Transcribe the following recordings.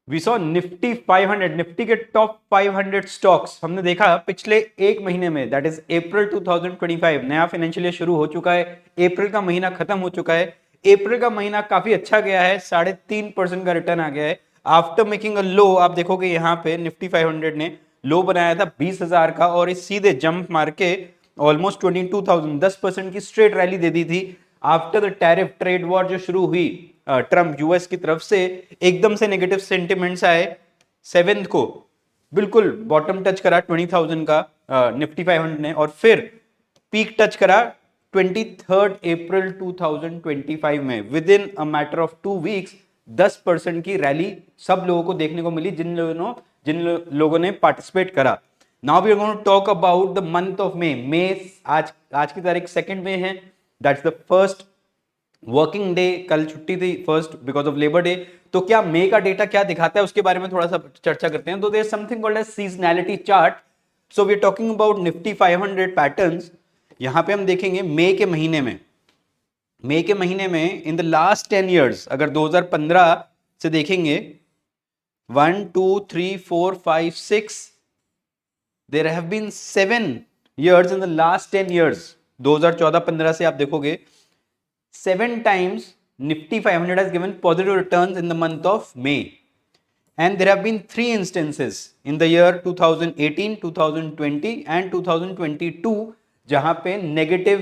We saw Nifty 500, Nifty के top 500 stocks हमने देखा पिछले एक महीने में, दैट इज अप्रैल 2025। नया फाइनेंशियल ईयर शुरू हो चुका है, अप्रैल का महीना खत्म हो चुका है। अप्रैल का महीना काफी अच्छा गया है, 3.5% का रिटर्न आ गया है आफ्टर मेकिंग अ लो। आप देखोगे यहाँ पे निफ्टी 500 ने लो बनाया था 20,000 का और इस सीधे जंप मार के ऑलमोस्ट 22,000, 10% की स्ट्रेट रैली दे दी थी after the tariff trade war जो शुरू हुई ट्रम्प यूएस की तरफ से। एकदम से नेगेटिव सेंटिमेंट्स आए, 7th को बिल्कुल बॉटम टच करा 20,000 का निफ्टी 500 ने, और फिर पीक टच करा 23 अप्रैल 2025 में। With in a matter of 2 weeks 10% की रैली सब लोगों को देखने को मिली जिन लोगों ने पार्टिसिपेट करा। Now we are going to talk about the month of May. आज की तारीख 2 मई है, that's the first working day. कल छुट्टी थी first because of Labour Day. तो क्या मई का डेटा क्या दिखाता है उसके बारे में थोड़ा सा चर्चा करते हैं। तो there is something called as seasonality chart. So we are talking about Nifty 500 patterns. यहां पे हम देखेंगे मई के महीने में इन द लास्ट 10 ईयर्स, अगर 2015 से देखेंगे 1 2 3 4 5 6, there have been 7 years in the last 10 years। 2014-15 से आप देखोगे 7 times Nifty 500 has given positive returns in the month of May, and there have been 3 instances in the year 2018, 2020 and 2022 जहां पे negative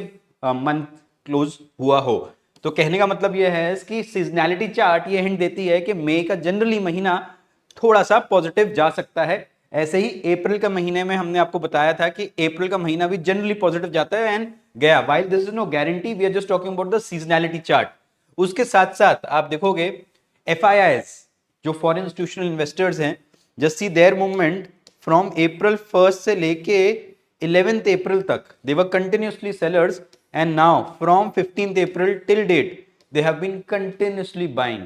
month close हुआ हो। तो कहने का मतलब यह है कि सीजनैलिटी चार्ट ये हिंट देती है कि मई का जनरली महीना थोड़ा सा पॉजिटिव जा सकता है। ऐसे ही अप्रैल का महीने में हमने आपको बताया था कि अप्रैल का महीना भी जनरली पॉजिटिव जाता है एंड गया। While this is no guarantee, we are just talking about the seasonality chart. उसके साथ साथ आप देखोगे FIIs जो फॉरेन इंस्टीट्यूशनल इन्वेस्टर्स हैं, just see their movement from April 1 से लेके 11th अप्रैल तक they were continuously sellers, and now from 15th April till date they have been continuously buying.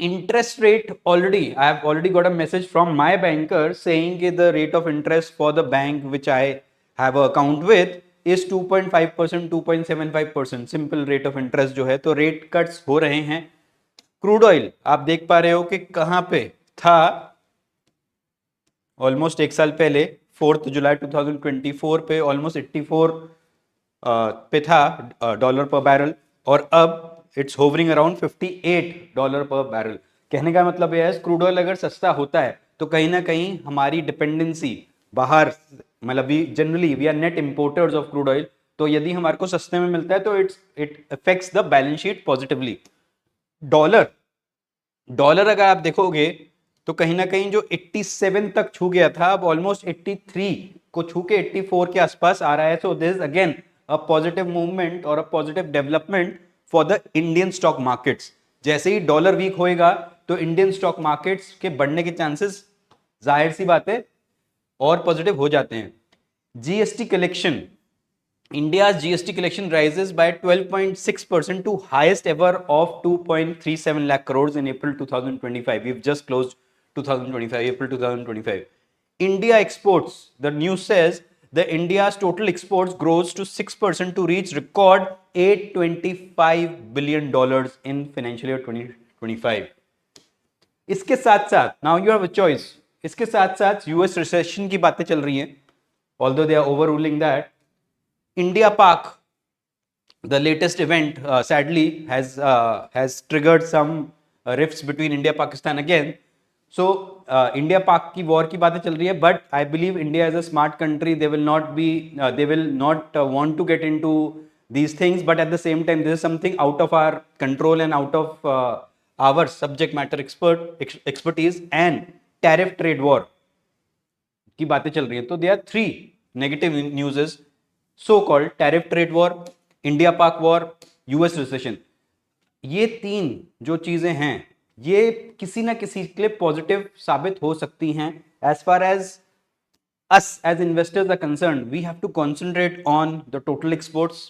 Interest rate, already I have already got a message from my banker saying that the rate of interest for the bank which I have an account with is 2.5%, 2.75% simple rate of interest जो है। तो rate cuts हो रहे हैं। Crude oil आप देख पा रहे हो कि कहां पे था ऑलमोस्ट एक साल पहले 4 जुलाई 2024 पे ऑलमोस्ट 84 पे था डॉलर पर बैरल, और अब इट्स होवरिंग अराउंड $58 पर बैरल। कहने का मतलब यह है क्रूड ऑयल अगर सस्ता होता है तो कहीं ना कहीं हमारी डिपेंडेंसी बाहर, मतलब we generally we are net importers of crude oil, तो यदि हमारे को सस्ते में मिलता है तो it affects the balance sheet positively. Dollar dollar अगर आप देखोगे तो कहीं ना कहीं जो 87 तक छू गया था अब ऑलमोस्ट 83 को छू के 84 के आसपास आ रहा है। So this again a positive movement और a positive development for the Indian stock markets. जैसे ही डॉलर वीक होएगा तो इंडियन स्टॉक मार्केट्स के बढ़ने के चांसेस जाहिर सी बात है और पॉजिटिव हो जाते हैं। GST collection, India's GST collection rises by 12.6% to highest ever of 2.37 lakh crores in April 2025. We've just closed 2025, April 2025. India exports, the news says the India's total exports grows to 6% to reach record $825 billion in financial year 2025. इसके साथ साथ, now you have a choice, इसके साथ साथ US recession की बातें चल रही हैं, although they are overruling that. India Pak, the latest event sadly has triggered some rifts between India Pakistan again. So India Pak की war की बातें चल रही है, but I believe India is a smart country. They will not want to get into these things, but at the same time this is something out of our control and out of our subject matter expertise, and tariff trade war की बातें चल रही है। तो there are 3 negative news, so called tariff trade war, India Pak war, US recession। ये 3 जो चीजें हैं ये किसी ना किसी के लिए पॉजिटिव साबित हो सकती हैं। as far as us as investors are concerned, we have to concentrate on the total exports,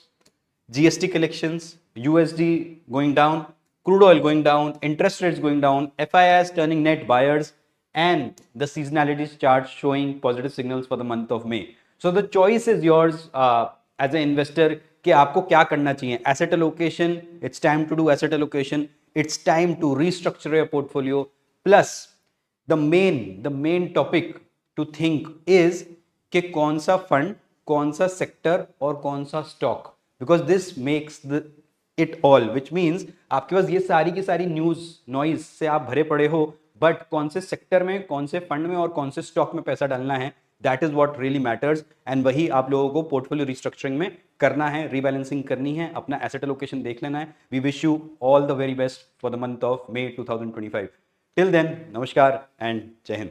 GST collections, USD going down, crude oil going down, interest rates going down, FIIs turning net buyers, and the seasonality chart showing positive signals for the month of May. So the choice is yours as an investor कि आपको क्या करना चाहिए। Asset allocation, it's time to do asset allocation. it's time to restructure your portfolio. Plus the main topic to think is कि कौन सा fund, कौन सा सेक्टर और कौन सा stock, because this makes the it all, which means आपके पास ये सारी की सारी न्यूज नॉइज से आप भरे पड़े हो, बट कौन से सेक्टर में, कौन से फंड में और कौन से स्टॉक में पैसा डालना है, that is what really matters. And वही आप लोगों को पोर्टफोलियो रिस्ट्रक्चरिंग में करना है, रीबैलेंसिंग करनी है, अपना एसेट एलोकेशन देख लेना है। We wish you all the very best for the month of May 2025. Till then, नमस्कार एंड जय हिंद।